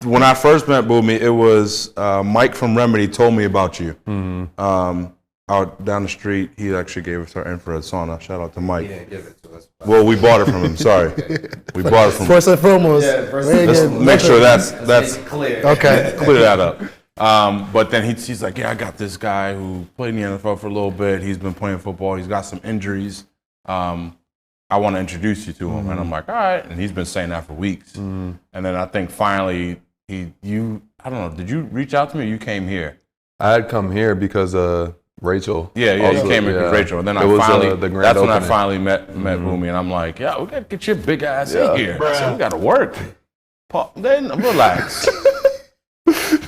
when I first met Bunmi, it was Mike from Remedy told me about you. Out down the street, he actually gave us our infrared sauna. Shout out to Mike. He didn't give it to us. Well, we bought it from him. Sorry, we bought it from him. First and foremost, Let's make sure that's clear. Okay. Clear that up. But then he's like, yeah, I got this guy who played in the NFL for a little bit. He's been playing football. He's got some injuries. I want to introduce you to him. And I'm like, all right. And he's been saying that for weeks. And then I think finally I don't know, did you reach out to me or you came here? I had come here because Rachel. Yeah, also, you came here with Rachel. And then that's when I finally met Bunmi. And I'm like, yeah, we got to get your big ass in here. So we got to work. Then relax.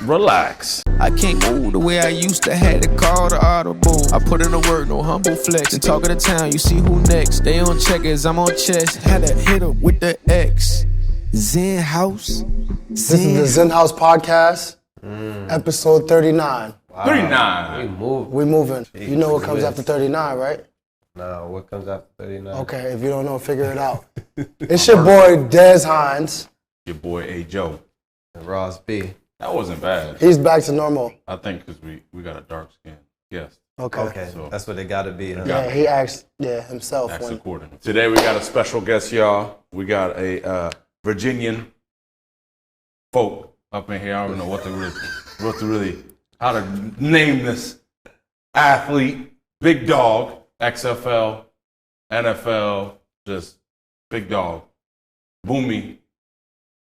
Relax. I can't move the way I used to, had to call the audible. I put in the work, no humble flex. And talk of the town, you see who next. They on checkers, I'm on chess. Had to hit her with the X. XenHouse. This is the XenHouse Podcast, episode 39. Wow. 39. We moving. You know what comes after 39, right? No, what comes after 39? Okay, if you don't know, figure it out. It's your boy, Des Hines. Your boy, A. Joe. And Ross B. That wasn't bad. He's back to normal. I think because we got a dark skin. Yes. Okay. So that's what they got to be. Huh? Yeah, he asked himself. Acts accordingly. Today we got a special guest, y'all. We got a Virginian folk up in here. I don't know how to name this athlete. Big dog, XFL, NFL, just big dog. Bunmi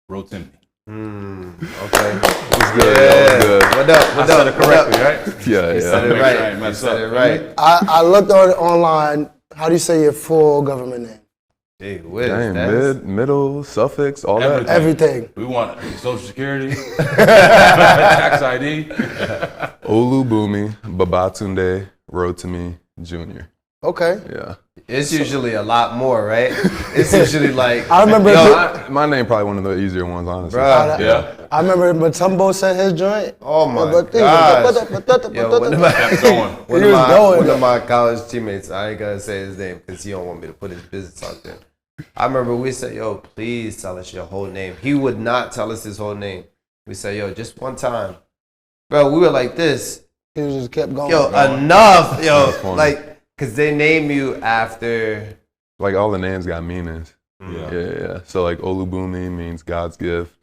Rotimi. Okay. It's good. Yeah. Good. What up? I said it correctly, right? Yeah. You said it right. You said it right. I looked online. How do you say your full government name? Hey, what Damn, is middle, suffix, all Everything. that. Everything. We want Social Security, tax ID. Olu Bunmi Babatunde Rotimi Jr. Okay. Yeah. It's usually a lot more, right? It's usually like... I remember... my name probably one of the easier ones, honestly. Bruh. Yeah. I remember Matumbo said his joint. Oh my gosh. Yo, one of my college teammates, I ain't gonna say his name because he don't want me to put his business out there. I remember we said, yo, please tell us your whole name. He would not tell us his whole name. We said, yo, just one time. Bro, we were like this. He just kept going. Yo, enough. Yo, like, because they name you after... Like, all the names got meanings. Yeah. Yeah. So, like, Olu Bunmi means God's gift.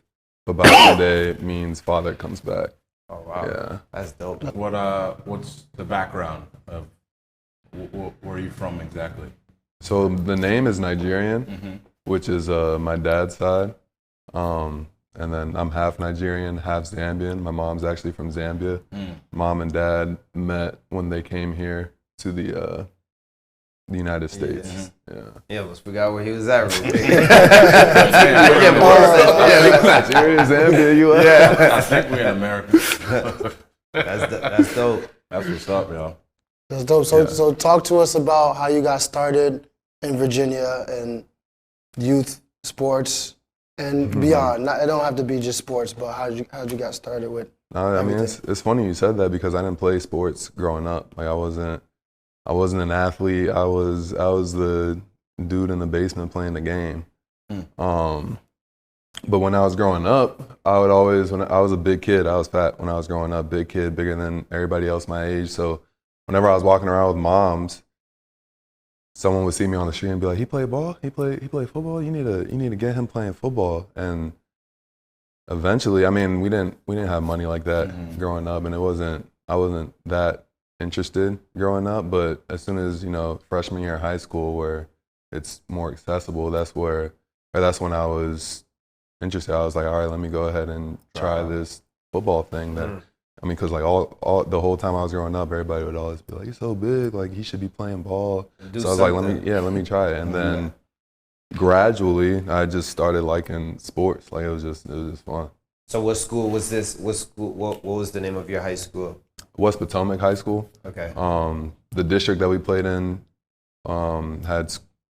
Babatunde means father comes back. Oh, wow. Yeah. That's dope. What's the background of where are you from exactly? So, the name is Nigerian, which is my dad's side. And then I'm half Nigerian, half Zambian. My mom's actually from Zambia. Mom and dad met when they came here to the United States. Yeah, almost forgot where he was at. Nigeria, Zambia, U.S. Yeah, I think we're in America. That's dope. That's what's up, y'all. That's dope. So talk to us about how you got started in Virginia and youth sports and beyond. It don't have to be just sports, but how'd you got started with? I mean, it's funny you said that because I didn't play sports growing up. Like I wasn't an athlete. I was the dude in the basement playing the game. But when I was growing up, I would always, when I was a big kid, I was fat when I was growing up, big kid, bigger than everybody else my age. So whenever I was walking around with moms, someone would see me on the street and be like, "He played ball? He played football? You need to get him playing football." And eventually, I mean, we didn't have money like that growing up, and I wasn't that interested growing up. But as soon as freshman year of high school, where it's more accessible, that's when I was interested. I was like, all right, let me go ahead and try this football thing. Because like all the whole time I was growing up, everybody would always be like, "He's so big, like he should be playing ball." So I was like, let me try it. And then gradually, I just started liking sports. Like it was just fun. So what school was this? What was the name of your high school? West Potomac High School. Okay. The district that we played in had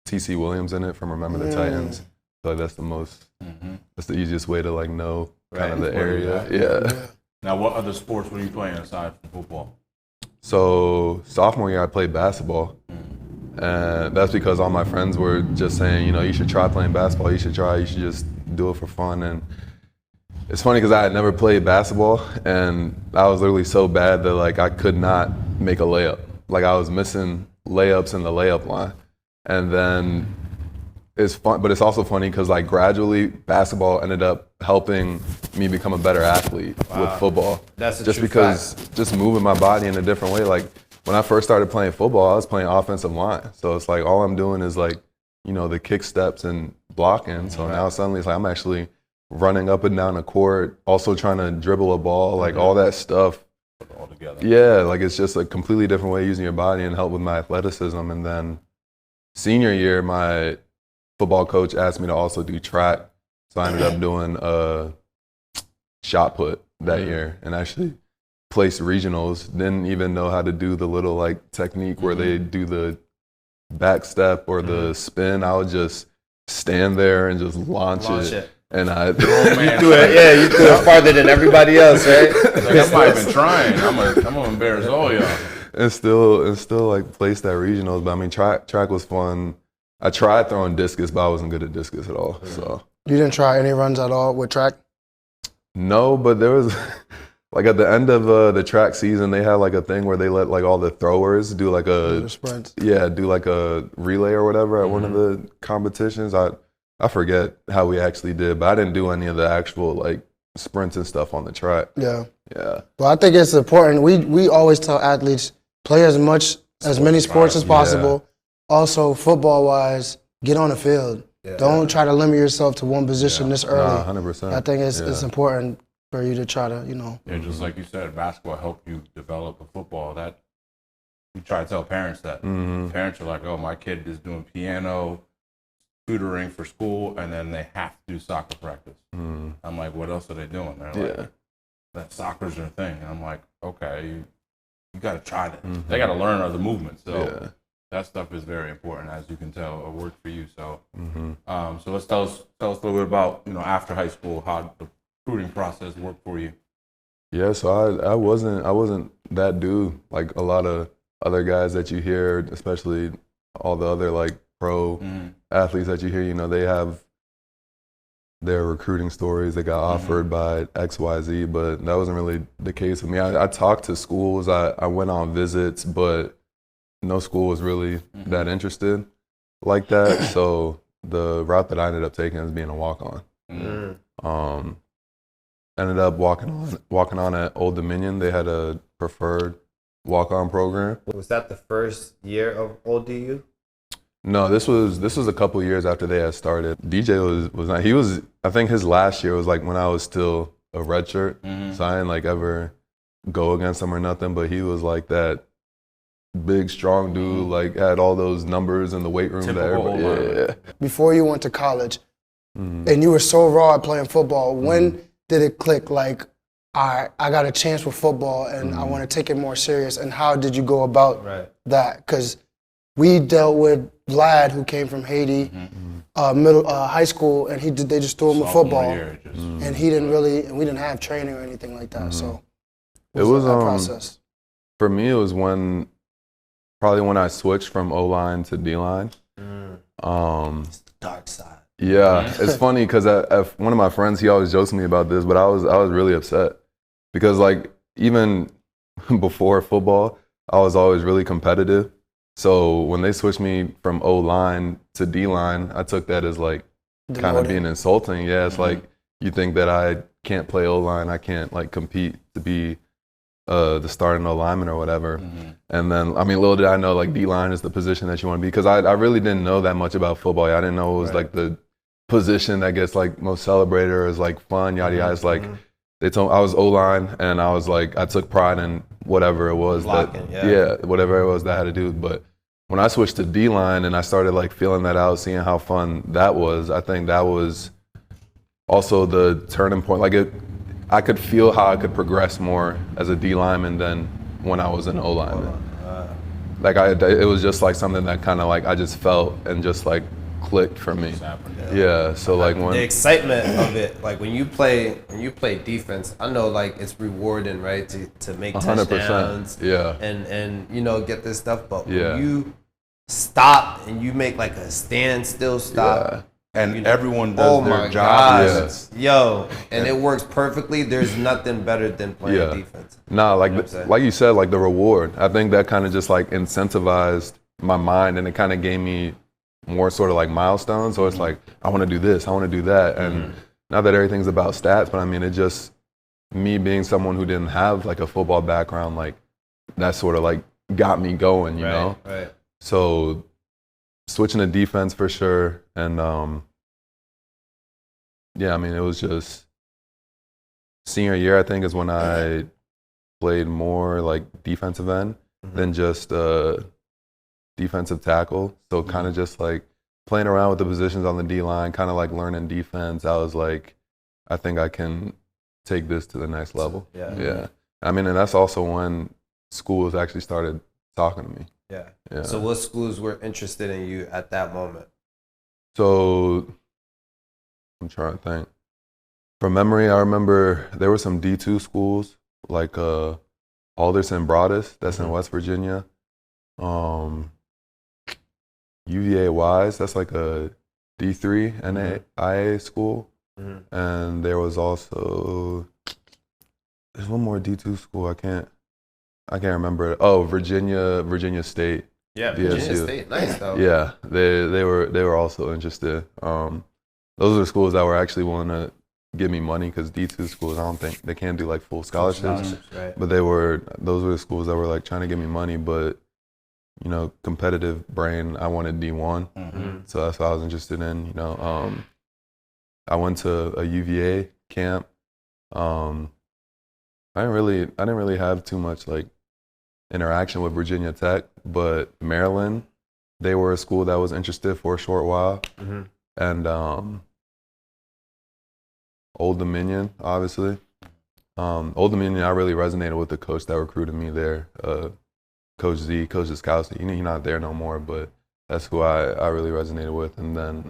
T.C. Williams in it from Remember the Titans. So that's that's the easiest way to like know kind of the area. Yeah. Now, what other sports were you playing aside from football? So sophomore year, I played basketball. And that's because all my friends were just saying, you should try playing basketball. You should just do it for fun. And It's funny because I had never played basketball, and I was literally so bad that like I could not make a layup. Like I was missing layups in the layup line. And then it's fun, but it's also funny because like gradually basketball ended up helping me become a better athlete with football. That's a just true because fact. just moving my body in a different way. Like when I first started playing football, I was playing offensive line. So it's like all I'm doing is like, you know, the kick steps and blocking. So now suddenly it's like I'm actually running up and down the court, also trying to dribble a ball, like all that stuff. All together. Yeah, like it's just a completely different way of using your body and help with my athleticism. And then senior year, my football coach asked me to also do track. So I ended up doing a shot put that year and actually placed regionals. Didn't even know how to do the little like technique where they do the back step or the spin. I would just stand there and just launch it. And I You threw it farther than everybody else, right? Like, I'm not even trying. I'm gonna embarrass all y'all. and still like placed at regionals. But I mean, track was fun. I tried throwing discus, but I wasn't good at discus at all. So You didn't try any runs at all with track? no, but there was like at the end of the track season, they had like a thing where they let like all the throwers do like The sprints? do like a relay or whatever at one of the competitions. I forget how we actually did, but I didn't do any of the actual like sprints and stuff on the track. Yeah. Yeah. Well, I think it's important. We always tell athletes, play as many sports as possible. Also, football-wise, get on the field. Yeah. Don't try to limit yourself to one position this early. 100%. I think it's important for you to try to, you know. Yeah, just like you said, basketball helped you develop a football. That we try to tell parents that. Parents are like, oh, my kid is doing piano, tutoring for school, and then they have to do soccer practice. I'm like, what else are they doing? They're like, that soccer's their thing. And I'm like, okay, you got to try that. They got to learn other movements. So that stuff is very important, as you can tell. It worked for you. So, so let's tell us a little bit about, you know, after high school, how the recruiting process worked for you. Yeah, so I wasn't that dude like a lot of other guys that you hear, especially all the other like pro athletes that you hear. You know, they have their recruiting stories. They got offered by XYZ, but that wasn't really the case with me. I talked to schools. I went on visits, but no school was really that interested like that. So the route that I ended up taking was being a walk-on. Ended up walking on at Old Dominion. They had a preferred walk-on program. Was that the first year of ODU? No, this was a couple years after they had started. DJ was not. He was. I think his last year was like when I was still a redshirt, so I didn't like ever go against him or nothing. But he was like that big, strong dude. Like had all those numbers in the weight room. Before you went to college, and you were so raw at playing football, when did it click? Like, I got a chance with football, and I want to take it more serious. And how did you go about that? Because we dealt with Vlad, who came from Haiti, high school, and they just threw him a football, and we didn't have training or anything like that. So it was that process. For me, it was probably when I switched from Oline to Dline. Dark side. Yeah, it's funny because one of my friends, he always jokes with me about this, but I was really upset because like even before football, I was always really competitive. So when they switched me from O-line to D-line, I took that as like kind of being insulting. Yeah, it's like you think that I can't play O-line, I can't like compete to be the starting O-lineman or whatever. And then, I mean, little did I know like D-line is the position that you want to be because I really didn't know that much about football. I didn't know it was like the position that gets like most celebrated or is like fun, yada yada. It's like they told me I was O-line and I was like, I took pride in whatever it was whatever it was that I had to do. But when I switched to D-line and I started like feeling that out, seeing how fun that was, I think that was also the turning point. Like I could feel how I could progress more as a D lineman than when I was an O lineman. Like it was just like something that kind of like I just felt and just like clicked for me. Yeah. So like when the excitement of it, like when you play defense, I know like it's rewarding, right? To make 100%. touchdowns. Yeah. And you know get this stuff, but Yeah. when you stop and you make like a standstill stop. Yeah. and everyone does their job. Yo, and it works perfectly. There's nothing better than playing defense. Nah, like you said, like the reward. I think that kind of just like incentivized my mind, and it kind of gave me more sort of like milestones. So it's like, I want to do this, I want to do that. And not that everything's about stats, but I mean, it just, me being someone who didn't have like a football background, like that sort of like got me going, you know? Right. So switching to defense for sure. And yeah, I mean, it was just senior year, I think, is when I played more like defensive end than just defensive tackle. So kind of just like playing around with the positions on the D-line, kind of like learning defense. I was like, I think I can take this to the next level. Yeah. I mean, and that's also when schools actually started talking to me. Yeah. So what schools were interested in you at that moment? So I'm trying to think. From memory, I remember there were some D2 schools like Alderson Broadus, that's in West Virginia. UVA Wise, that's like a D3 NAIA school. And there was also, there's one more D2 school, I can't remember. Oh, Virginia State. Yeah, Virginia State, nice though. Yeah, they were also interested. Those are the schools that were actually willing to give me money, because D2 schools, I don't think they can't do like full scholarships. Right. But those were the schools that were like trying to give me money, but you know, competitive brain, I wanted D1. So that's what I was interested in, you know. I went to a UVA camp. I didn't really have too much like interaction with Virginia Tech, but Maryland, they were a school that was interested for a short while. And Old Dominion, obviously. Old Dominion, I really resonated with the coach that recruited me there, Coach Ziskowski. He's not there no more, but that's who I really resonated with. And then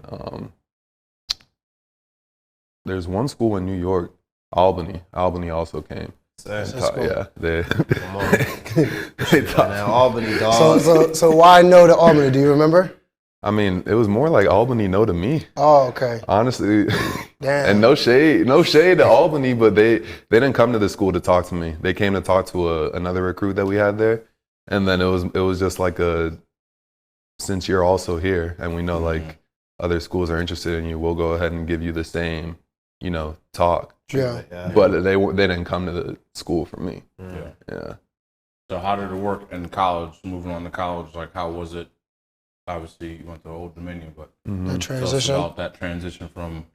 there's one school in New York, Albany. Albany also came. Yeah, they taught Albany, dog. So why no to Albany? Do you remember? I mean, it was more like Albany no to me. Oh, okay. Honestly. Damn. And no shade to Albany, but they didn't come to the school to talk to me. They came to talk to another recruit that we had there. And then it was just like since you're also here and we know like other schools are interested in you, we'll go ahead and give you the same, you know, talk. Yeah. But they didn't come to the school for me. Yeah. So how did it work in college, moving on to college? Like, how was it? Obviously, you went to Old Dominion, but that transition. About that transition from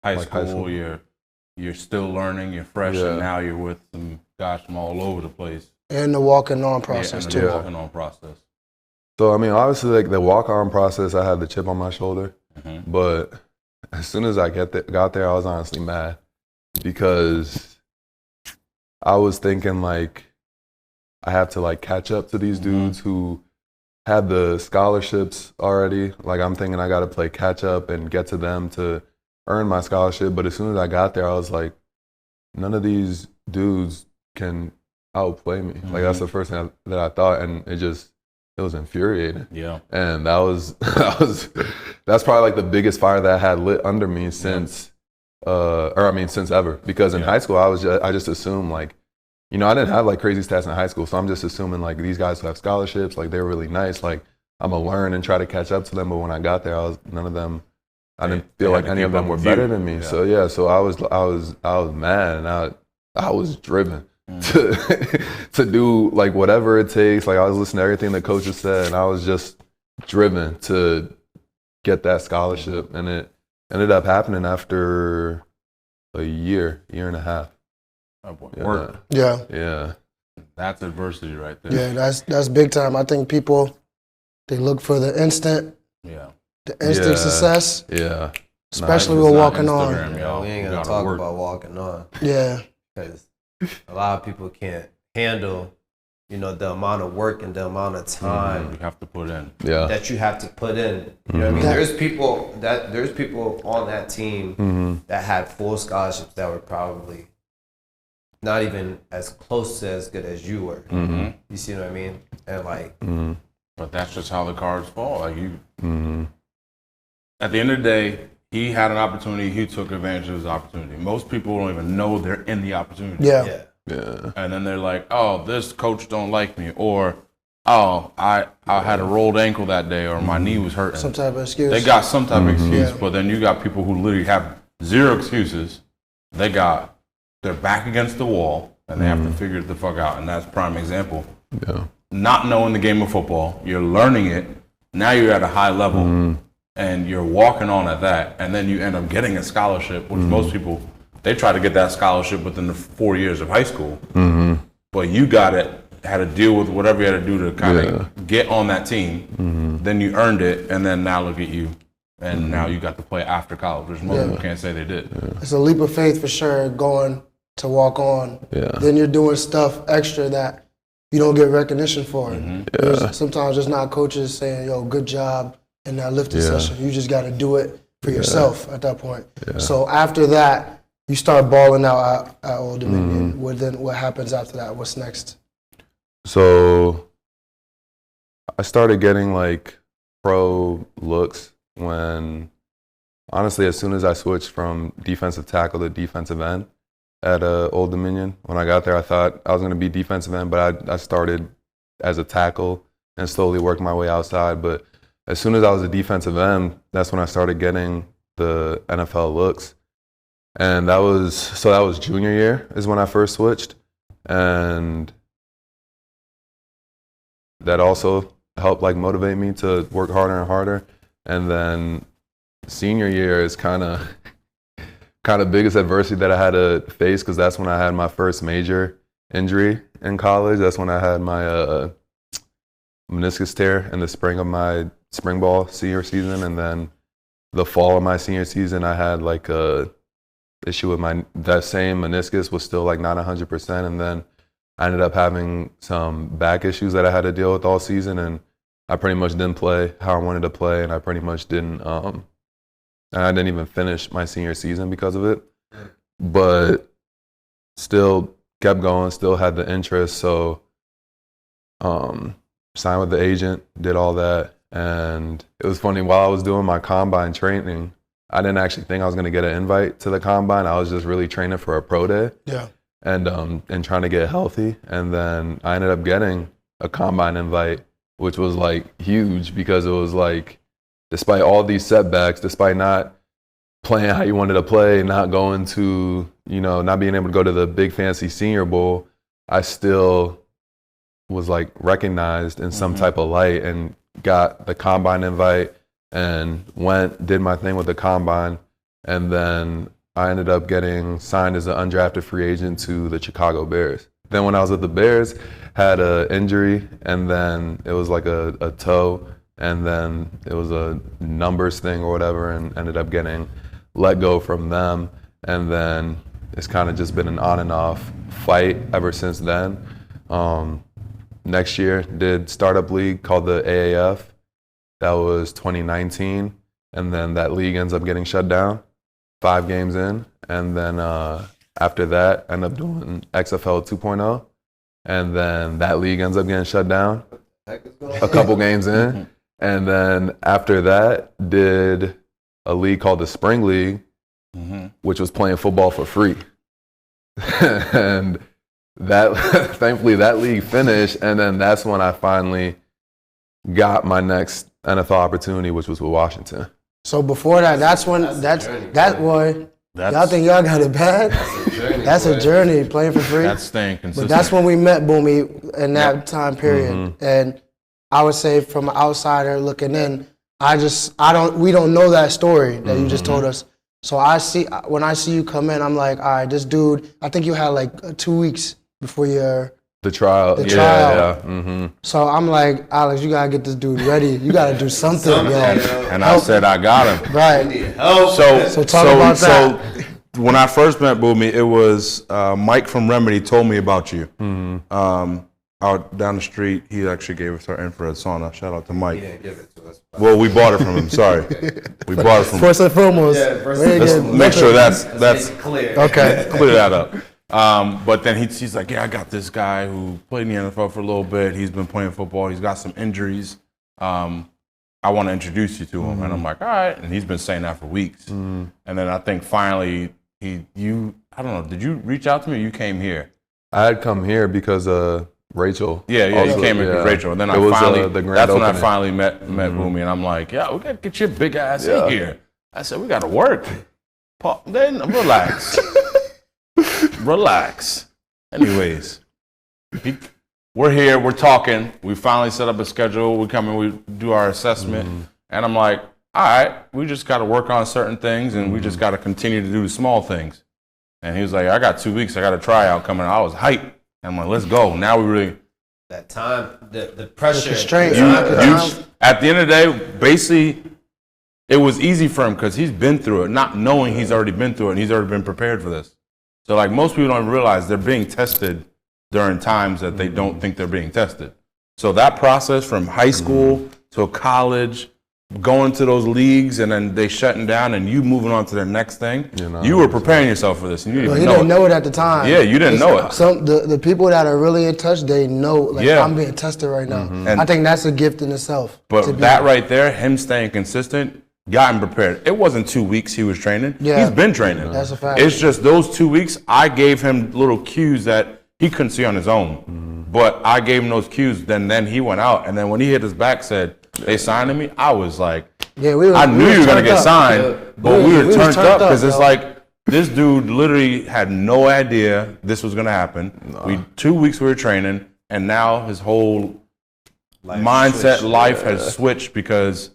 high school. You're still learning, you're fresh, and now you're with some guys from all over the place. And the walking on process too. The walking on process. So I mean, obviously, like the walk on process, I had the chip on my shoulder, but as soon as I got there, I was honestly mad because I was thinking like I have to like catch up to these dudes who had the scholarships already. Like I'm thinking I got to play catch up and get to them to earn my scholarship. But as soon as I got there, I was like, none of these dudes can outplay me. Like that's the first thing that I thought, and it was infuriating. Yeah. And that's probably like the biggest fire that I had lit under me since since ever. Because in high school, I just assumed like, you know, I didn't have like crazy stats in high school, so I'm just assuming like these guys who have scholarships, like they're really nice. Like I'm gonna learn and try to catch up to them. But when I got there, I didn't feel like any of them were better than me. Yeah. So I was mad, and I was driven to do like whatever it takes. Like I was listening to everything the coaches said, and I was just driven to get that scholarship. And it ended up happening after a year and a half. Work. Yeah. That's adversity right there. Yeah, that's big time. I think people, they look for the instant. Yeah. The instant success. Yeah. Especially with walking on. We ain't gonna talk about walking on. Yeah. Because a lot of people can't handle, you know, the amount of work and the amount of time you have to put in. Yeah. That you have to put in. You know what I mean? There's people on that team that had full scholarships that were probably not even as close to as good as you were. You see what I mean? And like, but that's just how the cards fall. Like you, at the end of the day, he had an opportunity. He took advantage of his opportunity. Most people don't even know they're in the opportunity. Yeah. And then they're like, oh, this coach don't like me, or oh, I had a rolled ankle that day, or my knee was hurting. Some type of excuse. They got some type of excuse, but then you got people who literally have zero excuses. They're back against the wall, and they have to figure it the fuck out, and that's a prime example. Yeah. Not knowing the game of football, you're learning it. Now you're at a high level, and you're walking on at that, and then you end up getting a scholarship, which most people, they try to get that scholarship within the 4 years of high school. But you got it, had to deal with whatever you had to do to kind of get on that team. Then you earned it, and then now look at you. And now you got to play after college, which most people can't say they did. It's a leap of faith for sure, going to walk on. Then you're doing stuff extra that you don't get recognition for. Sometimes it's not coaches saying, yo, good job in that lifting session. You just got to do it for yourself at that point. So after that, you start balling out at Old Dominion. What happens after that? What's next? So I started getting like pro looks when, honestly, as soon as I switched from defensive tackle to defensive end at Old Dominion. When I got there, I thought I was going to be defensive end, but I started as a tackle and slowly worked my way outside. But as soon as I was a defensive end, that's when I started getting the NFL looks. And that was junior year is when I first switched. And that also helped like motivate me to work harder and harder. And then senior year is kind of biggest adversity that I had to face, because that's when I had my first major injury in college. That's when I had my meniscus tear in the spring of my spring ball senior season, and then the fall of my senior season I had like a issue with that same meniscus was still like not 100%, and then I ended up having some back issues that I had to deal with all season, and I pretty much didn't play how I wanted to play, and I pretty much didn't and I didn't even finish my senior season because of it, but still kept going, still had the interest. So signed with the agent, did all that. And it was funny, while I was doing my combine training, I didn't actually think I was going to get an invite to the combine. I was just really training for a pro day and trying to get healthy. And then I ended up getting a combine invite, which was like huge, because it was like, despite all these setbacks, despite not playing how you wanted to play, not going to, not being able to go to the big fancy Senior Bowl, I still was like recognized in some type of light and got the combine invite and did my thing with the combine. And then I ended up getting signed as an undrafted free agent to the Chicago Bears. Then when I was at the Bears, had an injury, and then it was like a toe, and then it was a numbers thing or whatever, and ended up getting let go from them. And then it's kind of just been an on and off fight ever since then. Next year, did startup league called the AAF. That was 2019. And then that league ends up getting shut down 5 games in. And then after that, end up doing XFL 2.0. And then that league ends up getting shut down a couple games in. And then after that, did a league called the Spring League, which was playing football for free. And that, thankfully, that league finished. And then that's when I finally got my next NFL opportunity, which was with Washington. So before that, y'all think y'all got it bad? That's a journey, playing for free. That's staying consistent. But that's when we met Bunmi in that time period. And I would say, from an outsider looking in, we don't know that story that you just told us. So when I see you come in, I'm like, all right, this dude, I think you had like 2 weeks before the trial. So I'm like, Alex, you gotta get this dude ready. You gotta do something, yo. And I said, I got him. Right. So talk about that. When I first met Bunmi, it was Mike from Remedy told me about you. Out down the street, he actually gave us our infrared sauna. Shout out to Mike. Yeah, give it to us. Well, we bought it from him. Sorry, we bought it from him. First and foremost, let's make sure that's clear. Okay, clear that up. But then he's like, yeah, I got this guy who played in the NFL for a little bit. He's been playing football. He's got some injuries. I want to introduce you to him. And I'm like, all right. And he's been saying that for weeks. And then I think finally I don't know, did you reach out to me or you came here? I had come here because Rachel. Yeah, you came here because Rachel. And then that's when I finally met Bunmi. And I'm like, yeah, we got to get your big ass in here. I said, we got to work. Then relax. Relax. Anyways, we're here, we're talking. We finally set up a schedule. We come in, we do our assessment. And I'm like, all right, we just got to work on certain things and we just got to continue to do the small things. And he was like, I got 2 weeks, I got a tryout coming. I was hyped. And I'm like, let's go. Now we really. That time, the pressure. The constraint. At the end of the day, basically, it was easy for him because he's been through it, not knowing he's already been through it and he's already been prepared for this. So like most people don't realize they're being tested during times that they don't think they're being tested. So that process from high school to college, going to those leagues and then they shutting down and you moving on to the next thing, you were preparing yourself for this. And you didn't know it at the time. Yeah, you didn't know it. The people that are really in touch, they know, like, I'm being tested right now. And I think that's a gift in itself. But that right there, him staying consistent, got him prepared. It wasn't 2 weeks he was training. Yeah. He's been training. That's a fact. It's just those 2 weeks, I gave him little cues that he couldn't see on his own. But I gave him those cues, then he went out. And then when he hit his back, said, they signed me, I was like, I knew you were going to get signed, but we were turned up because it's like, this dude literally had no idea this was going to happen. 2 weeks we were training, and now his whole life has switched because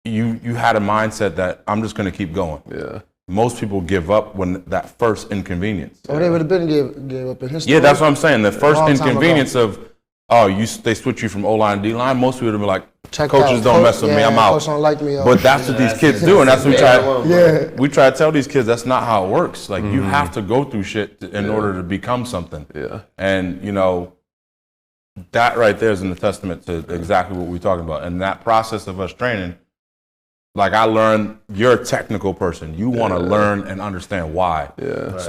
you had a mindset that I'm just going to keep going. Yeah. Most people give up when that first inconvenience. Oh, they would have been gave up in history. Yeah, that's what I'm saying. The first inconvenience of, they switch you from Oline to Dline. Most people would be like, coaches don't mess with me, I'm out. Coach don't like me. But that's what these kids do, and that's what we try to tell these kids. That's not how it works. Like you have to go through shit in order to become something. Yeah. And that right there is a testament to exactly what we're talking about. And that process of us training. Like I learned, you're a technical person. You want to learn and understand why. Yeah. Right.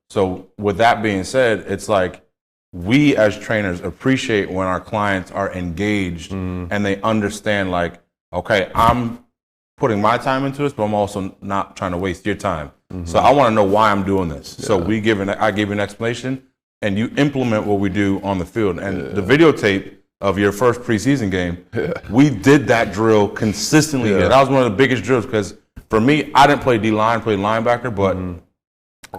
So with that being said, it's like we as trainers appreciate when our clients are engaged and they understand like, okay, I'm putting my time into this, but I'm also not trying to waste your time. So I want to know why I'm doing this. Yeah. So I give you an explanation and you implement what we do on the field. And the videotape of your first preseason game, we did that drill consistently. Yeah. That was one of the biggest drills because for me, I didn't play D-line, I played linebacker, but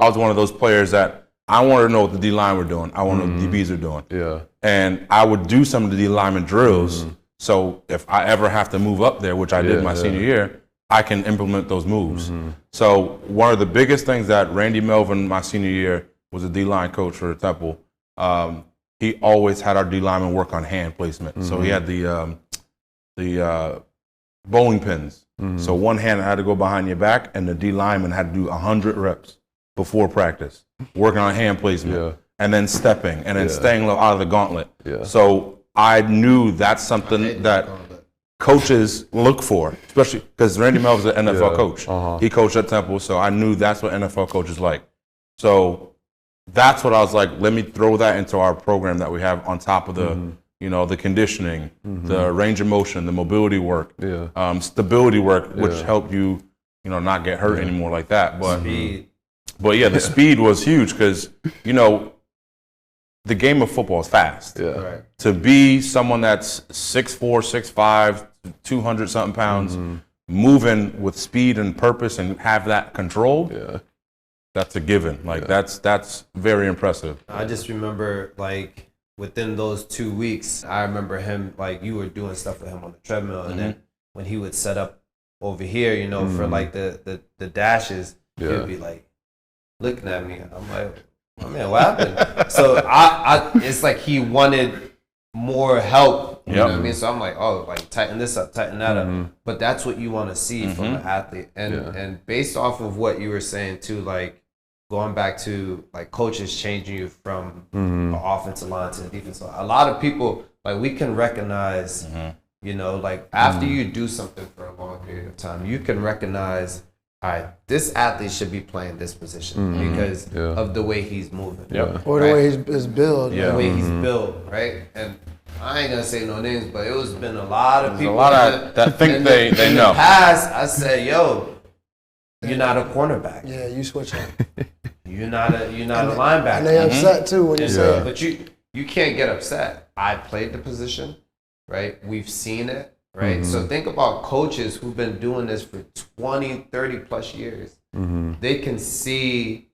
I was one of those players that I wanted to know what the D-line were doing. I wanted to know what the DBs are doing. Yeah. And I would do some of the D-lineman drills, so if I ever have to move up there, which I did my senior year, I can implement those moves. So one of the biggest things that Randy Melvin, my senior year, was a D-line coach for the Temple. He always had our D linemen work on hand placement. So he had the bowling pins. So one hand had to go behind your back, and the D lineman had to do 100 reps before practice, working on hand placement, and then stepping, and then staying low out of the gauntlet. Yeah. So I knew that's something that coaches look for, especially because Randy Melvin's an NFL coach. He coached at Temple, so I knew that's what NFL coaches like. So that's what I was like, let me throw that into our program that we have on top of the, the conditioning, the range of motion, the mobility work, stability work, which helped you, not get hurt anymore like that. But the speed was huge because, the game of football is fast. Yeah. Right. To be someone that's 6'4", 6'5", 200 something pounds, moving with speed and purpose and have that control. Yeah. That's a given. Like that's very impressive. I just remember like within those 2 weeks, I remember him like you were doing stuff with him on the treadmill, and then when he would set up over here, for like the dashes, he would be like looking at me. I'm like, oh man, what happened? So I it's like he wanted more help. You know what I mean? So I'm like, oh, like tighten this up, tighten that up. But that's what you want to see from an athlete. And based off of what you were saying too, like going back to like coaches changing you from the offensive line to the defensive line. A lot of people, like we can recognize, like after you do something for a long period of time, you can recognize, all right, this athlete should be playing this position because of the way he's moving. Or the way he's built. The way he's built, right? And I ain't gonna say no names, but it was been a lot of people a lot of that think they in know. the past, I said, yo, you're not a cornerback. Yeah, you switch up. You're not a linebacker. And they upset too when you say it. But you can't get upset. I played the position, right? We've seen it, right? Mm-hmm. So think about coaches who've been doing this for 20, 30 plus years. Mm-hmm. They can see,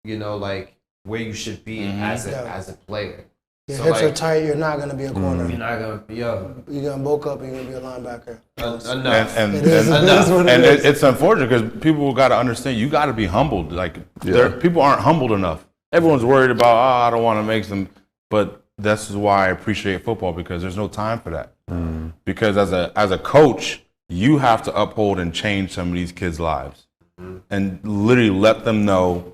like where you should be as a player. Your So, hips like, are tight, you're not going to be a corner. You're not gonna be You're going to bulk up, you're going to be a linebacker. enough. And It is what it is. it's unfortunate because people got to understand you got to be humbled. Like people aren't humbled enough. Everyone's worried about I don't want to make them, but this is why I appreciate football because there's no time for that. Because as a coach, you have to uphold and change some of these kids' lives, and literally let them know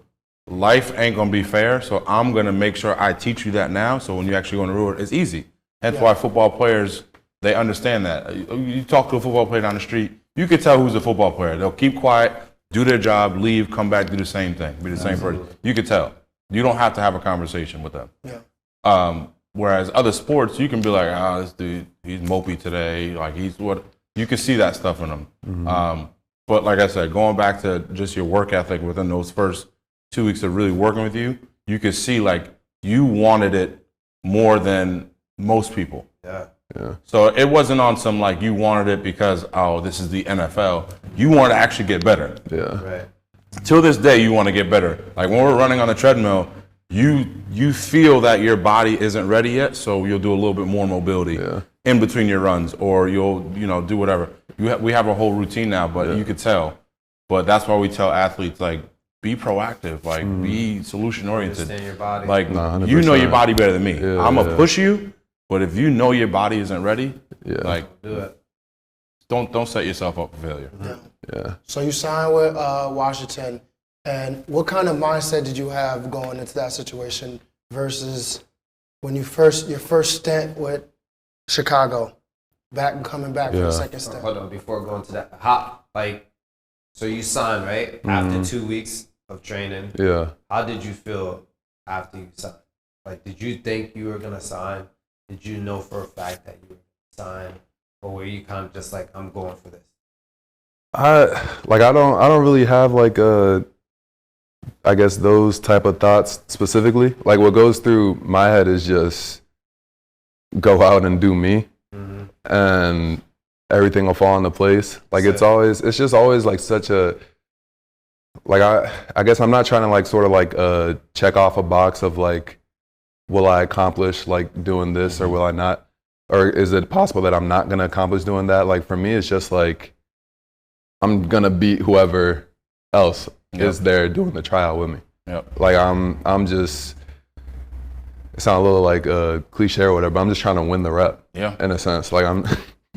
life ain't gonna be fair. So I'm gonna make sure I teach you that now. So when you actually go on the road, it's easy. That's why football players, they understand that. You talk to a football player down the street, you can tell who's a football player. They'll keep quiet, do their job, leave, come back, do the same thing, be the same person. You can tell. You don't have to have a conversation with them. Yeah. Whereas other sports, you can be like, this dude, he's mopey today. Like he's what you can see that stuff in him. But like I said, going back to just your work ethic within those first 2 weeks of really working with you, you could see like you wanted it more than most people. Yeah. So it wasn't on some like you wanted it because this is the NFL. You want to actually get better. Yeah. Right. Till this day, you want to get better. Like when we're running on the treadmill, you feel that your body isn't ready yet, so you'll do a little bit more mobility in between your runs, or you'll do whatever. We have a whole routine now, but you could tell. But that's why we tell athletes like be proactive, like be solution oriented. Understand your body. Like 100%. you know your body better than me. Yeah, I'm gonna push you, but if you know your body isn't ready, like Do it. don't set yourself up for failure. Yeah. So you signed with Washington, and what kind of mindset did you have going into that situation versus when your first stint with Chicago, coming back for the second stint? Hold on, before going to that, so you signed, right? After 2 weeks of training. Yeah. How did you feel after you signed? Like, did you think you were gonna sign? Did you know for a fact that you were gonna sign, or were you kind of just like, I'm going for this? I don't really have I guess those type of thoughts specifically. Like what goes through my head is just go out and do me, and everything will fall into place. Like it's just always like such a, like I guess I'm not trying to like sort of like check off a box of like, will I accomplish like doing this or will I not? Or is it possible that I'm not gonna accomplish doing that? Like for me, it's just like, I'm gonna beat whoever else is there doing the trial with me. Like I'm just, it sounds a little like a cliche or whatever, but I'm just trying to win the rep. In a sense, like I'm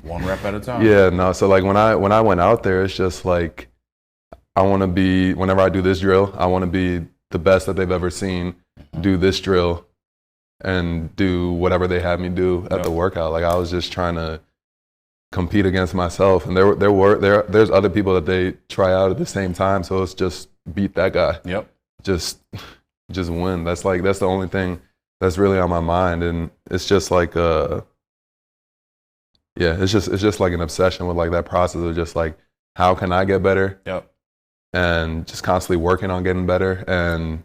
one rep at a time. Yeah, no. So like when I went out there, it's just like I want to be, whenever I do this drill, I want to be the best that they've ever seen. Do this drill and do whatever they had me do at the workout. Like I was just trying to compete against myself, and there's other people that they try out at the same time. So it's just beat that guy. Just win. That's the only thing that's really on my mind, and it's just like it's just like an obsession with like that process of just like how can I get better? And just constantly working on getting better, and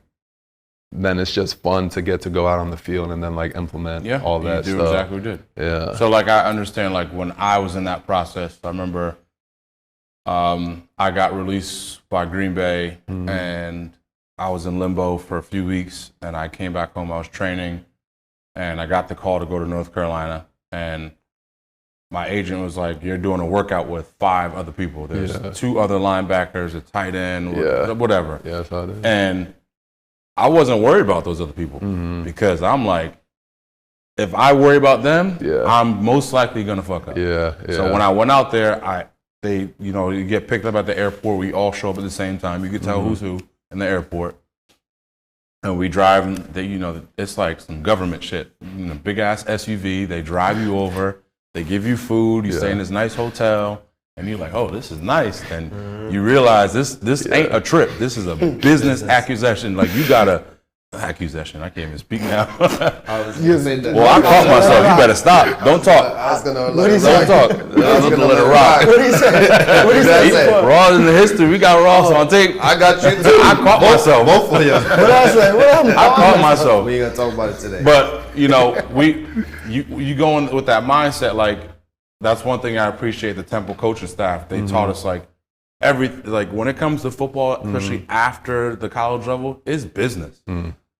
then it's just fun to get to go out on the field and then like implement all that stuff. You do exactly what you did. So like I understand like when I was in that process, I remember I got released by Green Bay and I was in limbo for a few weeks, and I came back home, I was training, and I got the call to go to North Carolina, and my agent was like, you're doing a workout with 5 other people. There's 2 other linebackers, a tight end, whatever. That's how it is. And I wasn't worried about those other people because I'm like, if I worry about them, I'm most likely gonna fuck up. So when I went out there, you get picked up at the airport. We all show up at the same time. You can tell who's who in the airport, and we drive. And it's like some government shit. Big ass SUV. They drive you over. They give you food. You stay in this nice hotel. And you're like, oh, this is nice. And you realize this ain't a trip. This is a business accusation. Like you gotta Accusation. I can't even speak now. I was gonna say that. Well, I caught myself. You better stop. Don't talk. I was gonna Don't talk. I was gonna let it rock. What did he say? What did he say? Raw in the history. We got Ross on tape. I got you too. I caught myself. Both of you. What I say? What happened? I caught myself. We ain't gonna talk about it today. But you going with that mindset, like that's one thing I appreciate the Temple coaching staff. They taught us like when it comes to football, especially after the college level, it's business.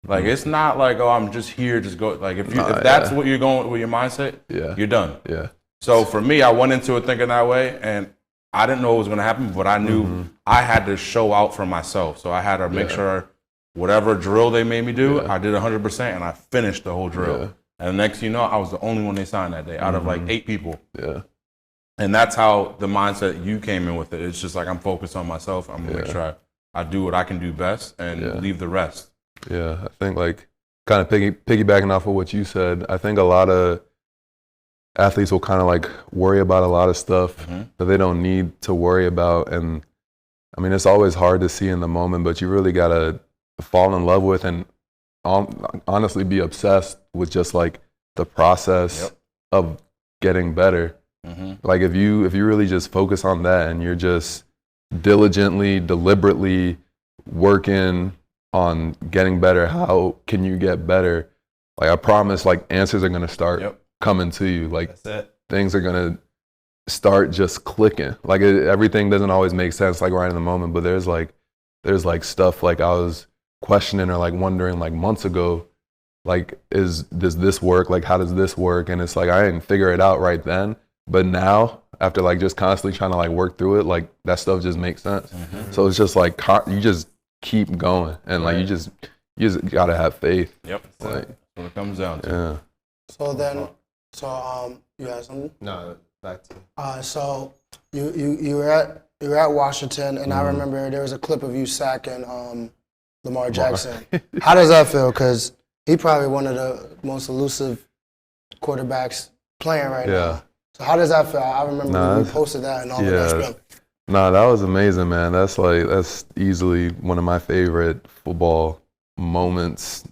Like it's not like, oh, I'm just here, just go. Like if that's what you're going with your mindset, you're done. Yeah. So for me, I went into it thinking that way, and I didn't know what was going to happen, but I knew I had to show out for myself. So I had to make sure whatever drill they made me do, I did 100%, and I finished the whole drill. Yeah. And the next you know, I was the only one they signed that day out of like 8 people. Yeah. And that's how the mindset you came in with it. It's just like I'm focused on myself. I'm going to make sure I do what I can do best and leave the rest. Yeah, I think like kind of piggybacking off of what you said, I think a lot of athletes will kind of like worry about a lot of stuff that they don't need to worry about. And I mean, it's always hard to see in the moment, but you really got to fall in love with and honestly be obsessed with just like the process of getting better. Like if you really just focus on that and you're just diligently, deliberately working on getting better, how can you get better? Like I promise, like answers are gonna start coming to you. Like things are gonna start just clicking. Like everything doesn't always make sense like right in the moment, but there's like stuff like I was questioning or like wondering like months ago, like does this work? Like how does this work? And it's like I didn't figure it out right then, but now after like just constantly trying to like work through it, like that stuff just makes sense. So it's just like you just keep going and like you just gotta have faith. Like, that's what it comes down to. You had something? No, back to you. So you were at Washington, and I remember there was a clip of you sacking Lamar Jackson. How does that feel? Because he probably one of the most elusive quarterbacks playing right now. So how does that feel? I remember you posted that and all of that. Nah, that was amazing, man. That's easily one of my favorite football moments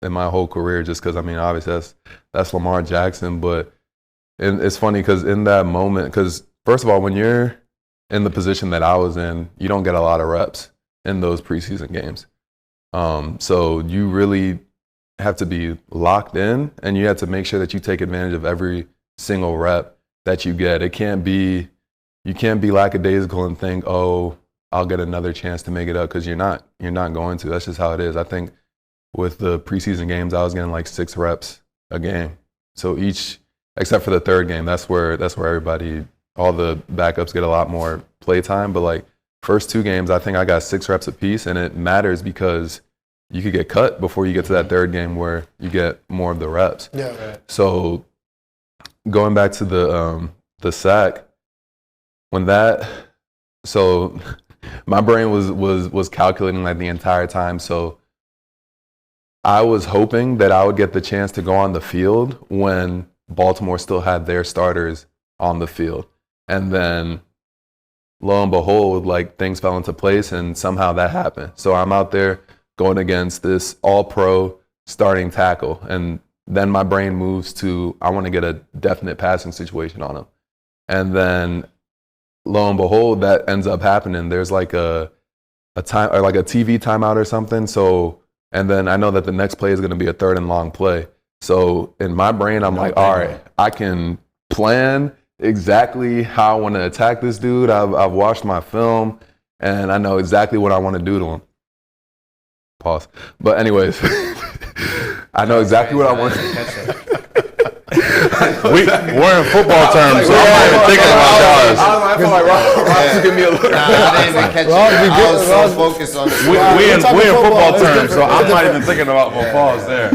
in my whole career. Just because I mean, obviously that's Lamar Jackson, but it's funny because in that moment, because first of all, when you're in the position that I was in, you don't get a lot of reps in those preseason games. So you really have to be locked in, and you have to make sure that you take advantage of every single rep that you get. You can't be lackadaisical and think, oh, I'll get another chance to make it up, because you're not going to. That's just how it is. I think with the preseason games, I was getting like 6 reps a game. So each, except for the third game, that's where everybody, all the backups get a lot more play time. But like first 2 games, I think I got 6 reps apiece, and it matters because you could get cut before you get to that third game where you get more of the reps. Yeah. So going back to the sack, so my brain was calculating like the entire time. So I was hoping that I would get the chance to go on the field when Baltimore still had their starters on the field. And then lo and behold, like things fell into place and somehow that happened. So I'm out there going against this all-pro starting tackle. And then my brain moves to, I want to get a definite passing situation on him. And then lo and behold, that ends up happening. There's like a time or like a TV timeout or something. So, and then I know that the next play is going to be a 3rd and long play. So in my brain, I'm like, all right, I can plan exactly how I want to attack this dude. I've watched my film and I know exactly what I want to do to him. Pause. But anyways, I know exactly what I want. We're in football terms, so I'm not even thinking about dollars. I feel like Ross give me a look. I didn't even catch it. I was so focused on we in football terms, so I'm not even thinking about footballs there.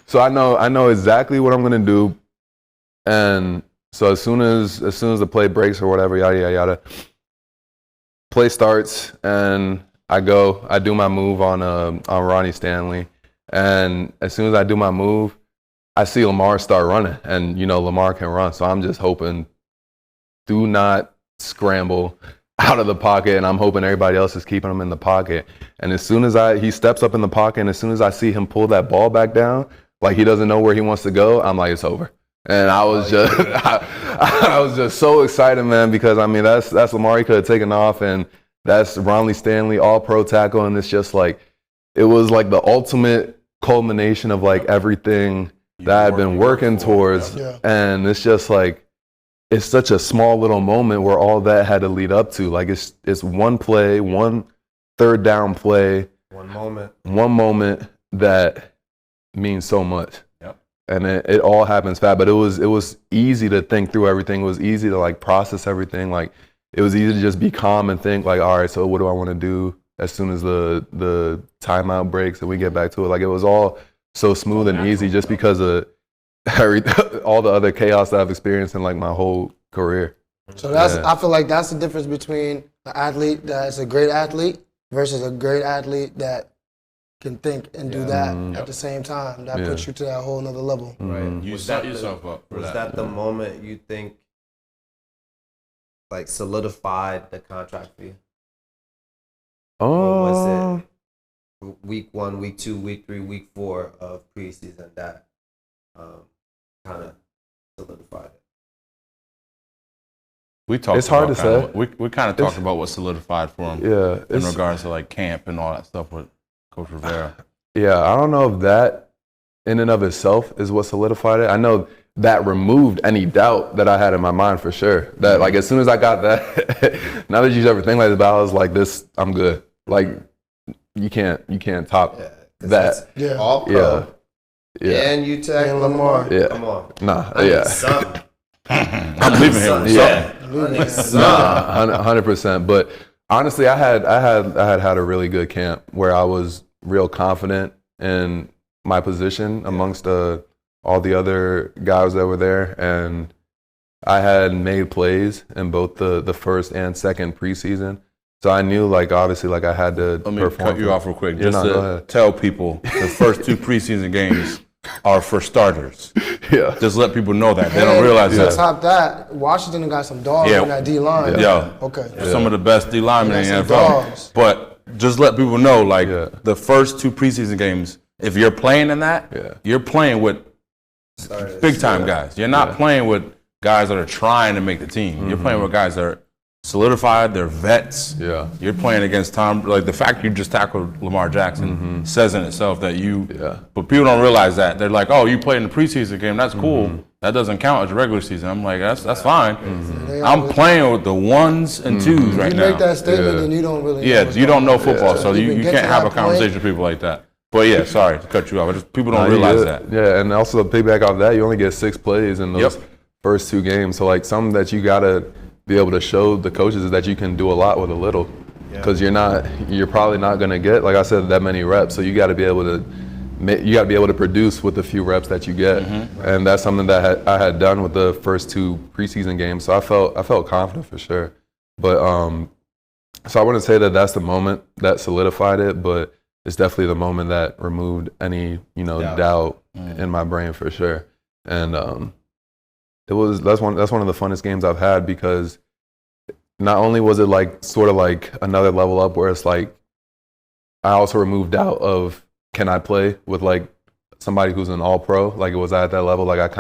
So I know exactly what I'm gonna do, and so as soon as the play breaks or whatever, yada yada yada, play starts and I do my move on Ronnie Stanley, and as soon as I do my move, I see Lamar start running, and Lamar can run, so I'm just hoping, do not scramble, out of the pocket, and I'm hoping everybody else is keeping him in the pocket. And as soon as he steps up in the pocket, and as soon as I see him pull that ball back down, like he doesn't know where he wants to go, I'm like, it's over. And I was just, I was just so excited, man, because I mean, that's Lamar. He could have taken off, and that's Ronnie Stanley, all-pro tackle, and it's just like, it was like the ultimate culmination of like everything that I've been working towards, and it's just like, it's such a small little moment where all that had to lead up to. Like it's one play, one third down play, one moment that means so much. Yep. And it all happens fast. But it was easy to think through everything. It was easy to like process everything. Like it was easy to just be calm and think like, all right, so what do I want to do as soon as the timeout breaks and we get back to it? Like it was all so smooth and easy just because of all the other chaos that I've experienced in like my whole career. So I feel like that's the difference between the athlete that's a great athlete versus a great athlete that can think and do that at the same time. That puts you to that whole nother level. Right. You set yourself up for that. Was that the moment you think like solidified the contract for you? Or was it week 1, week 2, week 3, week 4 of preseason that kind of solidified it? We talked. It's hard to say. We kind of talked about what solidified for him. Yeah. In regards to like camp and all that stuff with Coach Rivera. Yeah, I don't know if that in and of itself is what solidified it. I know that removed any doubt that I had in my mind for sure. That like as soon as I got that, now that you ever think like this, I was like, this, I'm good. Like you can't top that. All pro. Yeah. And you tag Lamar. Yeah. Come on. Nah. I'm leaving him. Yeah. 100%. But honestly, I had a really good camp where I was real confident in my position amongst all the other guys that were there, and I had made plays in both the first and second preseason. So I knew, like, obviously, like I had to perform. Let me cut you off real quick. Just to tell people, the first 2 preseason games are for starters. Yeah. Just let people know that. They don't realize that. To top that, Washington got some dogs in that D-line. Yeah. Okay. Some of the best D linemen in the NFL. Dogs. But just let people know, like, the first 2 preseason games, if you're playing in that, you're playing with big-time guys. You're not playing with guys that are trying to make the team. You're playing with guys that are solidified, they're vets. Yeah. You're playing against Tom. Like the fact you just tackled Lamar Jackson says in itself that but people don't realize that. They're like, oh, you played in the preseason game, that's cool. That doesn't count as a regular season. I'm like, that's fine. I'm playing with the 1s and 2s right now. You make that statement and you don't really know you don't know football, so you can't have a conversation with people like that. But sorry to cut you off. People don't realize that. Yeah, and also to piggyback off that, you only get 6 plays in those first 2 games. So like something that you gotta be able to show the coaches is that you can do a lot with a little, because you're probably not going to get, like I said, that many reps. So you got to be able to produce with the few reps that you get, and that's something that I had done with the first 2 preseason games. So I felt confident for sure. But so I wouldn't say that that's the moment that solidified it, but it's definitely the moment that removed any doubt in my brain for sure. And that's one of the funnest games I've had, because not only was it like sort of like another level up where it's like I also removed doubt of can I play with like somebody who's an all-pro, like it was at that level. Like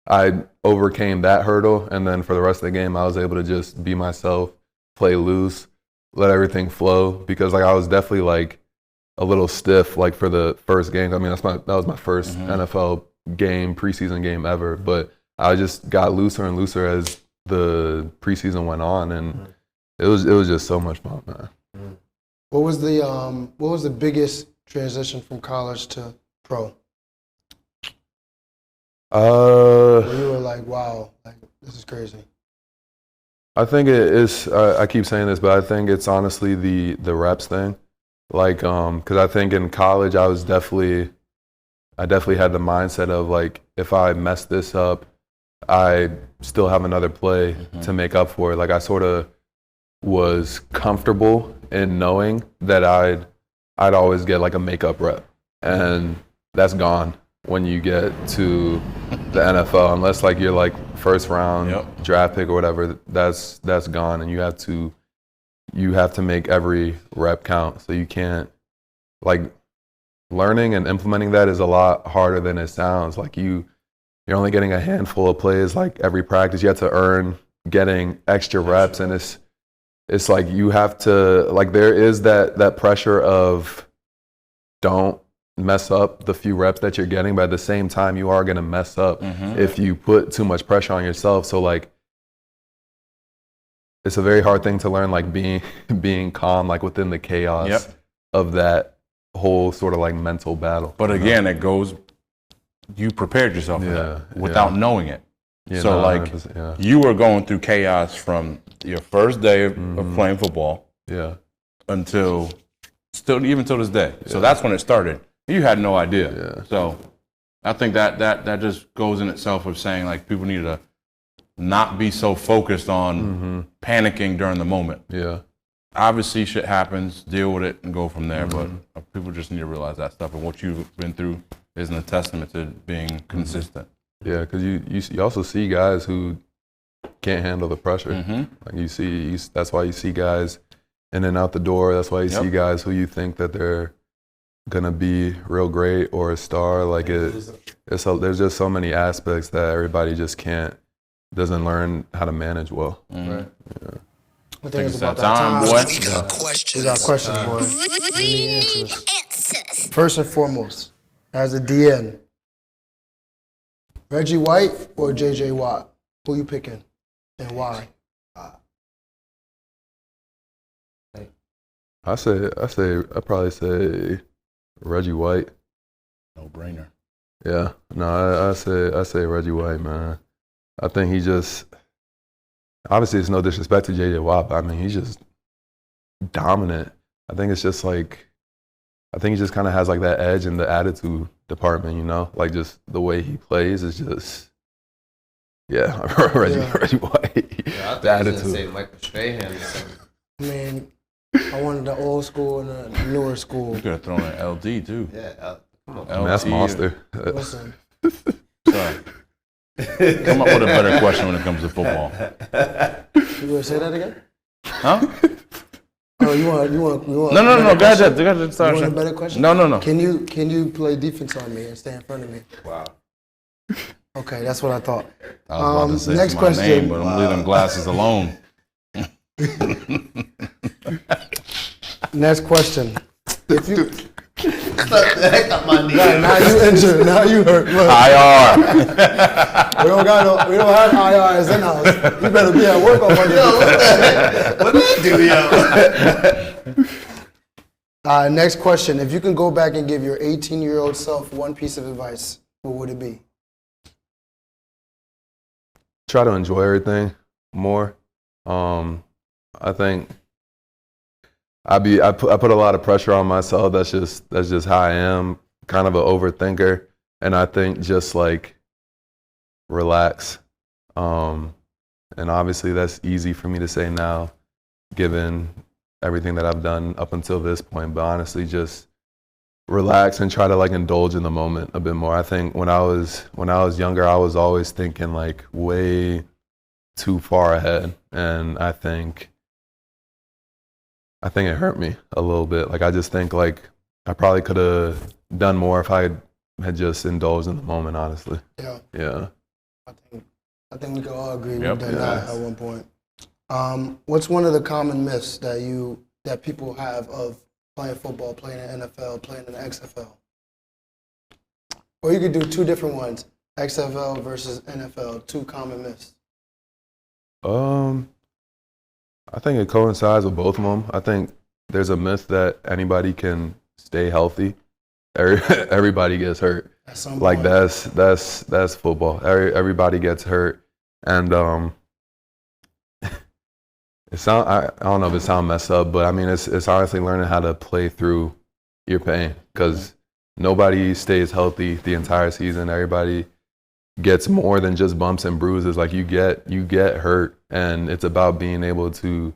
I overcame that hurdle, and then for the rest of the game I was able to just be myself, play loose, let everything flow, because like I was definitely like a little stiff like for the first game. I mean that was my first NFL game, preseason game ever, but I just got looser and looser as the preseason went on, and it was just so much fun, man. What was the biggest transition from college to pro? Where you were like, wow, like this is crazy. I think it is. I keep saying this, but I think it's honestly the reps thing. Like, because I think in college I definitely had the mindset of like, if I mess this up, I still have another play to make up for it. Like I sort of was comfortable in knowing that I'd always get like a makeup rep, and that's gone when you get to the NFL, unless like you're like first round draft pick or whatever. That's gone, and you have to you have to make every rep count. So you can't, like, learning and implementing that is a lot harder than it sounds. Like you're only getting a handful of plays like every practice. You have to earn getting extra reps, and it's like you have to, like, there is that pressure of don't mess up the few reps that you're getting, but at the same time you are going to mess up if you put too much pressure on yourself. So like it's a very hard thing to learn, like being calm, like within the chaos of that whole sort of like mental battle. But again, it goes, you prepared yourself for that without knowing it. Yeah, so no, like you were going through chaos from your first day of playing football until even till this day. So that's when it started. You had no idea. So I think that just goes in itself of saying, like, people need to not be so focused on panicking during the moment. Yeah. Obviously shit happens, deal with it and go from there. But people just need to realize that stuff, and what you've been through isn't a testament to being consistent. Yeah, because you also see guys who can't handle the pressure. Like that's why you see guys in and out the door. That's why you see guys who you think that they're gonna be real great or a star. Like there's just so many aspects that everybody just doesn't learn how to manage well. Right. Yeah. I think it's about that time, boy. We got questions, boy. We need answers. First and foremost, as a DN, Reggie White or JJ Watt? Who you picking and why? I'd probably say Reggie White. No brainer. Yeah. No, I say Reggie White, man. I think he just, obviously it's no disrespect to JJ Watt, but I mean, he's just dominant. I think it's just like, I think he just kind of has like that edge in the attitude department, you know? Like just the way he plays is just, Reggie White. Yeah, I the attitude. was gonna say Michael Strahan or something. I mean, I wanted the old school and the newer school. You could have thrown an LD too. Yeah, come on. I mean, that's monster. Listen. Sorry. Come up with a better question when it comes to football. You want to say that again? Huh? Oh, you want? No. Go ahead. You want a better question? No. Can you play defense on me and stay in front of me? Wow. Okay, that's what I thought. I was about to say next my question. name, but I'm leaving glasses alone. Next question. If you Yeah, now you injured, now you hurt. Look, IR. we don't have IR as XenHouse. You better be at work on Monday. What did I do, yo? Next question. If you can go back and give your 18-year-old self one piece of advice, what would it be? Try to enjoy everything more. I think I put a lot of pressure on myself. That's just how I am, kind of an overthinker. And I think just like relax. And obviously that's easy for me to say now, given everything that I've done up until this point. But honestly, just relax and try to like indulge in the moment a bit more. I think when I was younger, I was always thinking like way too far ahead, and I think it hurt me a little bit. Like I just think like I probably could have done more if I had just indulged in the moment. Honestly. Yeah. I think we can all agree we've done that at one point. What's one of the common myths that people have of playing football, playing in the NFL, playing in the XFL? Or you could do two different ones: XFL versus NFL. Two common myths. I think it coincides with both of them. I think there's a myth that anybody can stay healthy. Everybody gets hurt. Like that's football. Everybody gets hurt, and I don't know if it sounds messed up, but I mean it's honestly learning how to play through your pain, because nobody stays healthy the entire season. Everybody gets more than just bumps and bruises. Like you get hurt, and it's about being able to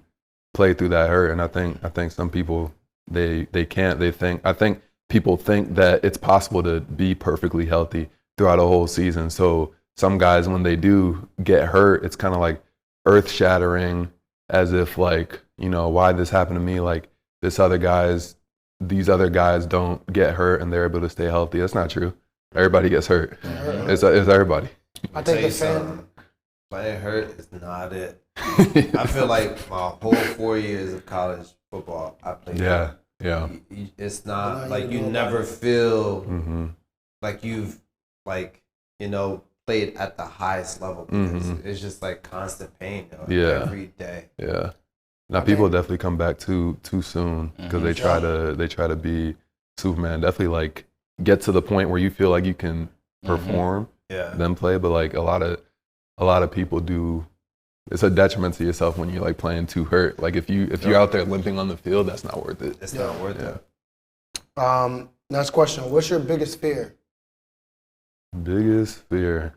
play through that hurt. And I think some people they can't. I think people think that it's possible to be perfectly healthy throughout a whole season. So some guys, when they do get hurt, it's kind of like earth shattering, as if like, why this happened to me. Like these other guys don't get hurt and they're able to stay healthy. That's not true. Everybody gets hurt. It's everybody. I think the fan. Playing hurt is not it. I feel like my whole 4 years of college football, I played. Yeah. It's not like you never feel like you've played at the highest level because it's just like constant pain every day. Yeah. Now people definitely come back too soon because they try to be Superman. Definitely like get to the point where you feel like you can perform, then play. But like a lot of people do. It's a detriment to yourself when you're like playing too hurt. Like if you're out there limping on the field, that's not worth it. It's not worth it. Next question. What's your biggest fear? Biggest fear.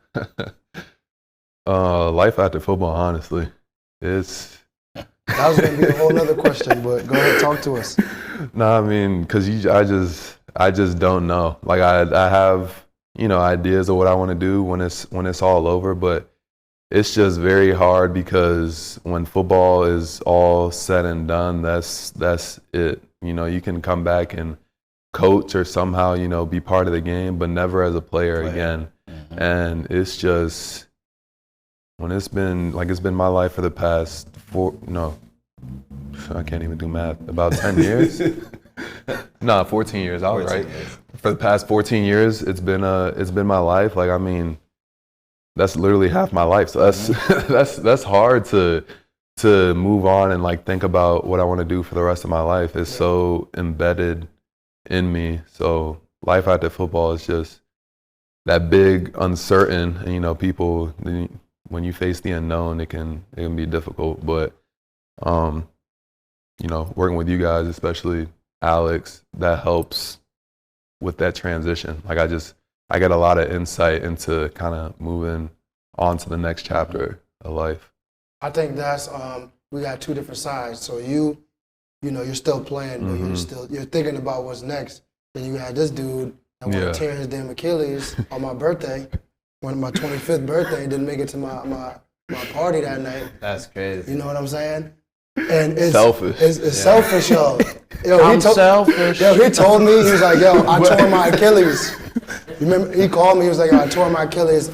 Life after football, honestly. That was gonna be a whole nother question, but go ahead, talk to us. No, I mean, because I just don't know. Like I have ideas of what I want to do when it's all over, but it's just very hard because when football is all said and done, that's it. You can come back and coach or somehow be part of the game, but never as a player again. And it's just when it's been my life for the past I can't even do math. About 10 years? No, 14 years. I was right. For the past 14 years, it's been my life. Like, I mean, that's literally half my life. So that's hard to move on and like think about what I want to do for the rest of my life. It's so embedded in me. So life after football is just that big uncertain. And people, when you face the unknown, it can be difficult. But working with you guys, especially Alex, that helps with that transition. Like I get a lot of insight into kind of moving on to the next chapter of life. I think that's we got two different sides. So you're still playing, but you're thinking about what's next. Then you had this dude that wanted to tear his damn Achilles on my birthday, on my 25th birthday, didn't make it to my party that night. That's crazy. You know what I'm saying? And it's selfish. It's selfish, yo. I'm selfish. Yo, he told me, he was like, yo, I tore my Achilles. You remember, he called me, he was like, yo, I tore my Achilles.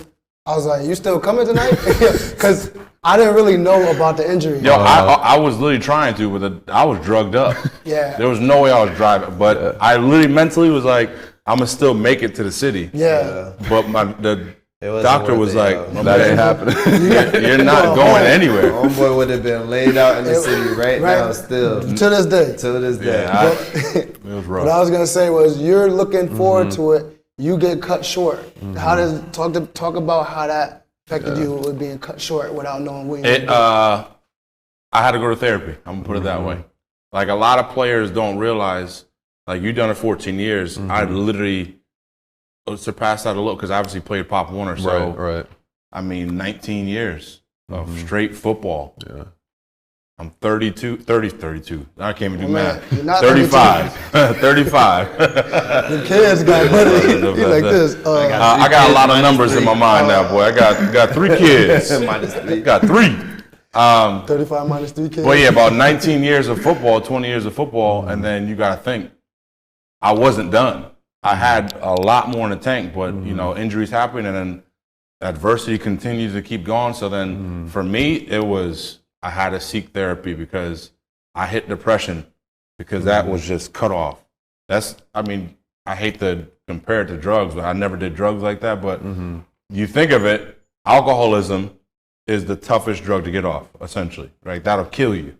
I was like, you still coming tonight? Because I didn't really know about the injury. Yo, I was literally trying to, but I was drugged up. Yeah. There was no way I was driving, but I literally mentally was like, I'm going to still make it to the city. Yeah. But the doctor was like, that ain't happening. You're not going anywhere. Homeboy would have been laid out in the city right now still. To this day. To this day. It was rough. What I was going to say was you're looking forward to it. You get cut short. How does talk about how that affected you with being cut short without knowing what you're doing? I had to go to therapy. I'm going to put it that way. Like a lot of players don't realize, like you've done it 14 years. I literally surpassed that a little because I obviously played Pop Warner. So, right. I mean, 19 years of straight football. Yeah. I'm 32. I can't even do math. 35. 35. The kids got money. You like this. I got a lot of numbers in my mind now, boy. I got 3 kids. Got 3. 35 minus 3 kids. Well, yeah, about 19 years of football, 20 years of football, and then you got to think, I wasn't done. I had a lot more in the tank, but, injuries happen, and then adversity continues to keep going. So then for me, it was, I had to seek therapy because I hit depression because that was just cut off. I hate to compare it to drugs, but I never did drugs like that. But you think of it, alcoholism is the toughest drug to get off, essentially, right? That'll kill you.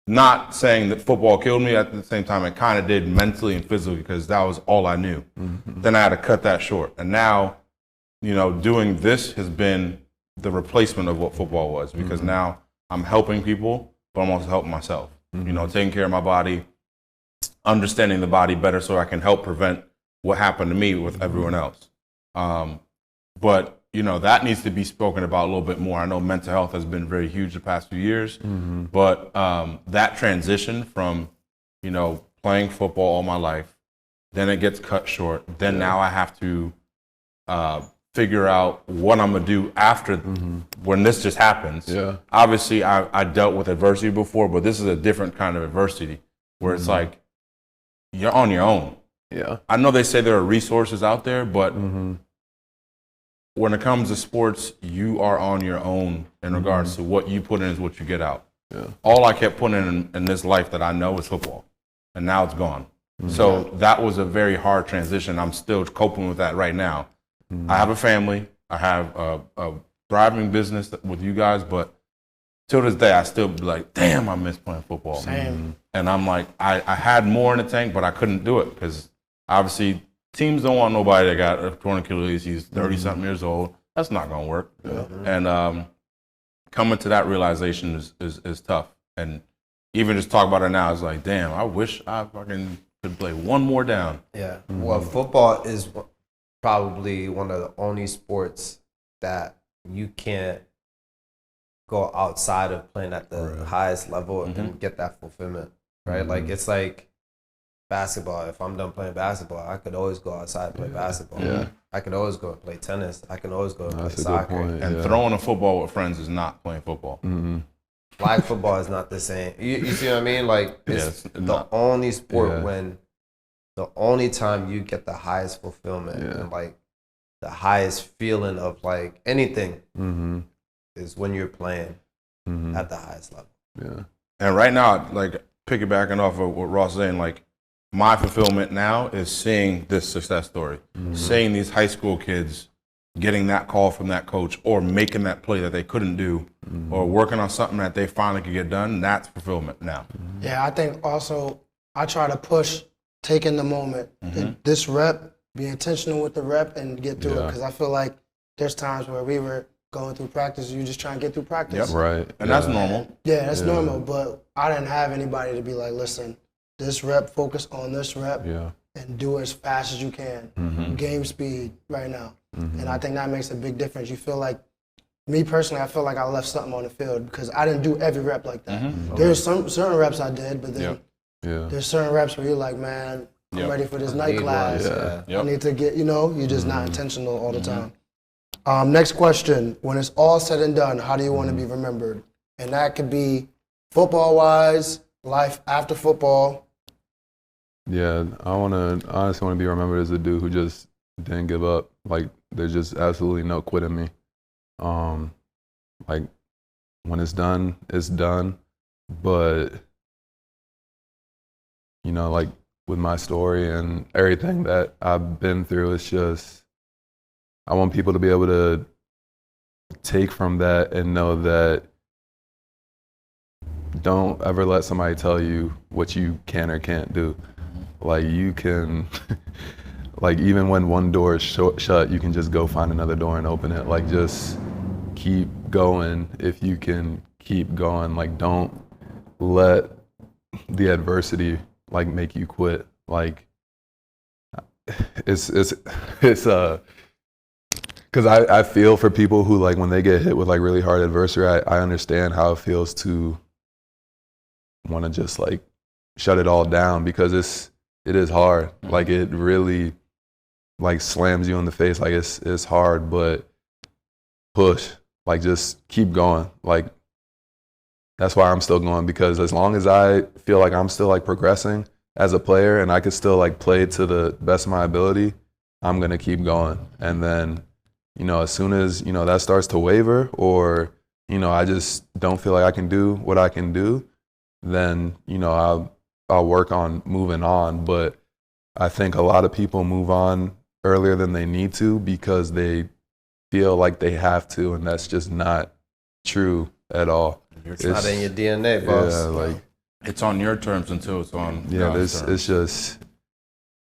Not saying that football killed me. At the same time, it kind of did mentally and physically because that was all I knew. Then I had to cut that short. And now, doing this has been the replacement of what football was because now I'm helping people, but I'm also helping myself. Taking care of my body, understanding the body better so I can help prevent what happened to me with everyone else. But that needs to be spoken about a little bit more. I know mental health has been very huge the past few years, but that transition from, playing football all my life, then it gets cut short. Then now I have to figure out what I'm gonna do after when this just happens. Yeah. Obviously, I dealt with adversity before, but this is a different kind of adversity where it's like you're on your own. Yeah. I know they say there are resources out there, but when it comes to sports, you are on your own in regards to what you put in is what you get out. Yeah. All I kept putting in this life that I know is football, and now it's gone. So that was a very hard transition. I'm still coping with that right now. I have a family. I have a thriving business with you guys, but till this day, I still be like, damn, I miss playing football. Same. And I'm like, I had more in the tank, but I couldn't do it because obviously teams don't want nobody that got a torn Achilles. He's 30-something years old. That's not going to work. And coming to that realization is tough. And even just talk about it now, it's like, damn, I wish I fucking could play one more down. Yeah. Well, football is probably one of the only sports that you can't go outside of playing at the highest level and get that fulfillment, right? Like, it's like basketball. If I'm done playing basketball, I could always go outside and play basketball. Yeah. I can always go and play tennis. I can always go and play That's a good soccer. point. And throwing a football with friends is not playing football. Flag football is not the same. You see what I mean? Like, it's it's the not. only sport when the only time you get the highest fulfillment and like the highest feeling of like anything is when you're playing at the highest level. Yeah. And right now, like piggybacking off of what Ross is saying, like my fulfillment now is seeing this success story, seeing these high school kids getting that call from that coach or making that play that they couldn't do or working on something that they finally could get done. That's fulfillment now. Yeah, I think also I try to push taking the moment. This rep, be intentional with the rep and get through it. Because I feel like there's times where we were going through practice, you just trying to get through practice. Right. And that's normal. Yeah, that's normal. But I didn't have anybody to be like, listen, this rep, focus on this rep and do it as fast as you can. Game speed right now. And I think that makes a big difference. You feel like, me personally, I feel like I left something on the field because I didn't do every rep like that. There's some certain reps I did, but then there's certain reps where you're like, man, I'm ready for this night class. I need to get, you're just not intentional all the time. Next question. When it's all said and done, how do you want to be remembered? And that could be football-wise, life after football. Yeah, I honestly want to be remembered as a dude who just didn't give up. Like, there's just absolutely no quitting me. Like, when it's done, it's done. But, like with my story and everything that I've been through, it's just, I want people to be able to take from that and know that don't ever let somebody tell you what you can or can't do. Like, you can, like, even when one door is shut, you can just go find another door and open it. Like, just keep going if you can keep going. Like, don't let the adversity, like, make you quit. Like, it's because I feel for people who, like, when they get hit with, like, really hard adversity, I understand how it feels to want to just, like, shut it all down because it is hard. Like, it really, like, slams you in the face. Like, it's hard, but push. Like, just keep going. Like, that's why I'm still going, because as long as I feel like I'm still, like, progressing as a player and I could still, like, play to the best of my ability, I'm going to keep going. And then, as soon as, that starts to waver or, I just don't feel like I can do what I can do, then, I'll work on moving on. But I think a lot of people move on earlier than they need to because they feel like they have to, and that's just not true at all. It's not in your DNA, boss. Yeah, like, It's on your terms until it's on God's terms. It's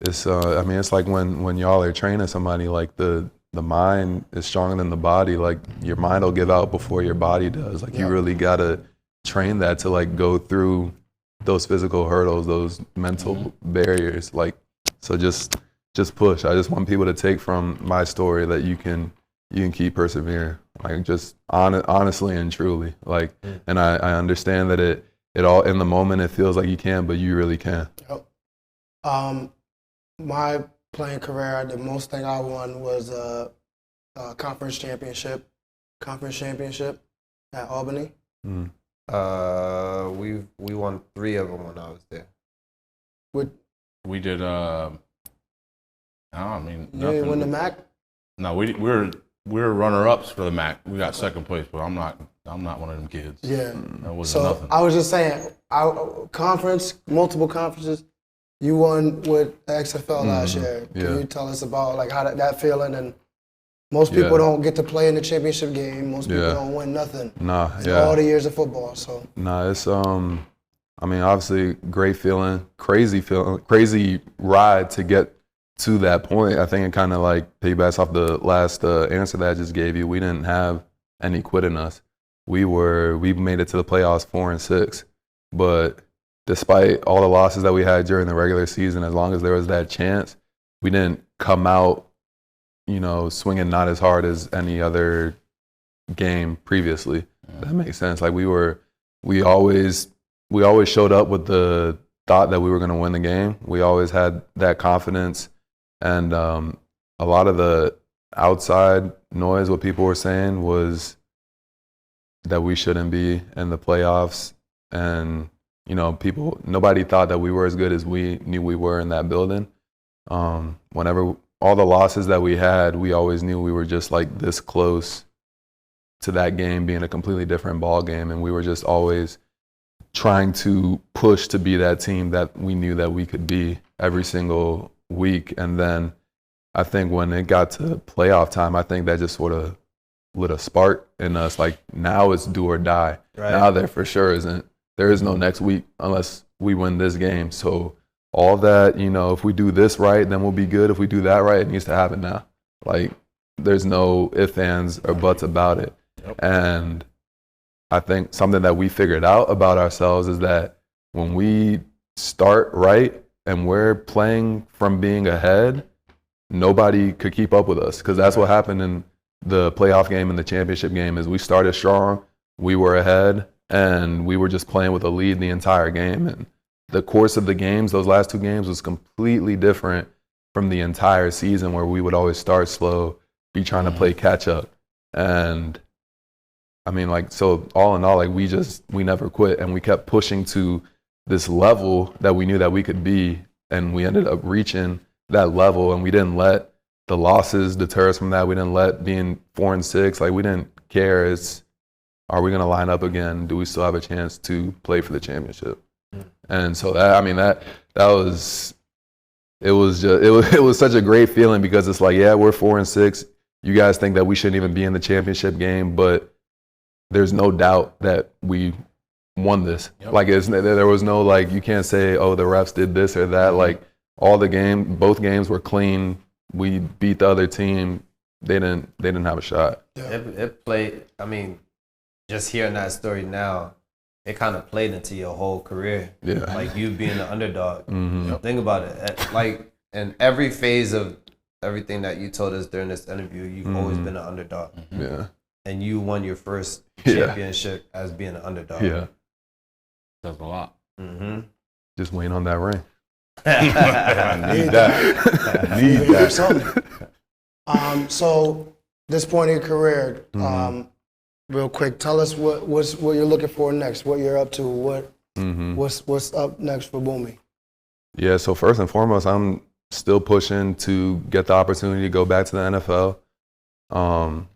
it's like when y'all are training somebody, like the mind is stronger than the body. Like, your mind will give out before your body does. Like, you really gotta train that to, like, go through those physical hurdles, those mental barriers. Like, so just push. I just want people to take from my story that you can keep persevering. Like, just honestly and truly. Like, and I understand that it all in the moment it feels like you can, but you really can. My playing career, the most thing I won was conference championship at Albany? We won 3 of them when I was there. We did. I mean, You didn't win the MAC? No, we were runner-ups for the MAC. We got second place, but I'm not one of them kids. Yeah. That wasn't So nothing. I was just saying, multiple conferences. You won with XFL last year. Can you tell us about like how that feeling? And most people don't get to play in the championship game. Most people don't win nothing. All the years of football. So it's I mean, obviously, great feeling, crazy ride to get to that point. I think it kind of like piggybacks off the last answer that I just gave you. We didn't have any quit in us. We made it to the playoffs 4-6, but despite all the losses that we had during the regular season, as long as there was that chance, we didn't come out, swinging not as hard as any other game previously. That makes sense. Like we always showed up with the thought that we were going to win the game. We always had that confidence, and a lot of the outside noise, what people were saying was that we shouldn't be in the playoffs, and nobody thought that we were as good as we knew we were in that building. Whenever all the losses that we had, we always knew we were just like this close to that game being a completely different ball game, and we were just always trying to push to be that team that we knew that we could be every single week. And then I think when it got to playoff time, I think that just sort of lit a spark in us. Like, now it's do or die. Right. Now there for sure isn't. There is no next week unless we win this game. So all that, if we do this right, then we'll be good. If we do that right, it needs to happen now. Like, there's no ifs, ands, or buts about it. Yep. And I think something that we figured out about ourselves is that when we start right and we're playing from being ahead, nobody could keep up with us, because that's what happened in the playoff game and the championship game. Is we started strong, we were ahead, and we were just playing with a lead the entire game. And the course of the games, those last 2 games, was completely different from the entire season, where we would always start slow, be trying to play catch up. And I mean, like, so all in all, like, we never quit, and we kept pushing to this level that we knew that we could be, and we ended up reaching that level, and we didn't let the losses deter us from that. We didn't let being 4-6, like, we didn't care. Are we going to line up again? Do we still have a chance to play for the championship? And so that was such a great feeling, because it's like, yeah, we're 4-6. You guys think that we shouldn't even be in the championship game, but there's no doubt that we won this. Yep. Like, there was no, like, you can't say, oh, the refs did this or that. Like, both games were clean. We beat the other team. They didn't have a shot. Yeah. It played. I mean, just hearing that story now, it kind of played into your whole career. Yeah. Like, you being the underdog. Mm-hmm. Yep. Think about it. Like, in every phase of everything that you told us during this interview, you've always been an underdog. Mm-hmm. Yeah. And you won your first championship as being an underdog. Yeah. That's a lot. Mm-hmm. Just waiting on that ring. I need that. Need that. So, this point in your career, real quick, tell us what you're looking for next, what you're up to, what's up next for Bunmi? Yeah, so first and foremost, I'm still pushing to get the opportunity to go back to the NFL.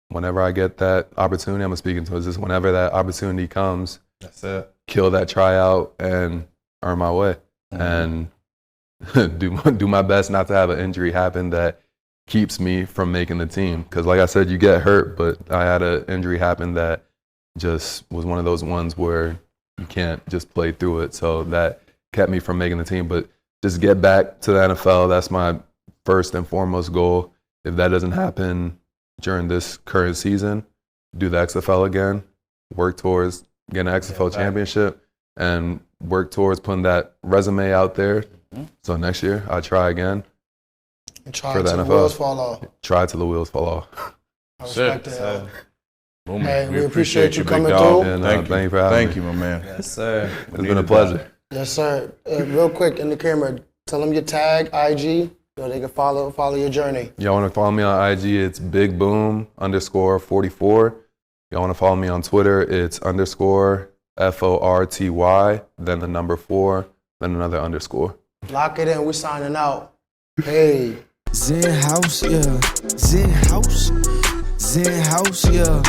Whenever I get that opportunity, I'm speaking to us, just whenever that opportunity comes, that's it. Kill that tryout and earn my way. And do my best not to have an injury happen that keeps me from making the team. Because like I said, you get hurt, but I had an injury happen that just was one of those ones where you can't just play through it. So that kept me from making the team. But just get back to the NFL. That's my first and foremost goal. If that doesn't happen during this current season, do the XFL again, work towards getting an XFL championship, and work towards putting that resume out there. So next year, I'll try again. And try till the wheels fall off. Try till the wheels fall off. I respect that. Hey, we appreciate you coming through. And, thank you for having me. Thank you, my man. Yes, sir. It's been a pleasure. Yes, sir. Real quick, in the camera, tell them your tag, IG. so they can follow your journey. Y'all want to follow me on IG? It's bigboom_44. Y'all want to follow me on Twitter? It's _FORTY, then the number 4, then another underscore. Lock it in. We signing out. Hey. XenHouse, yeah. XenHouse, yeah.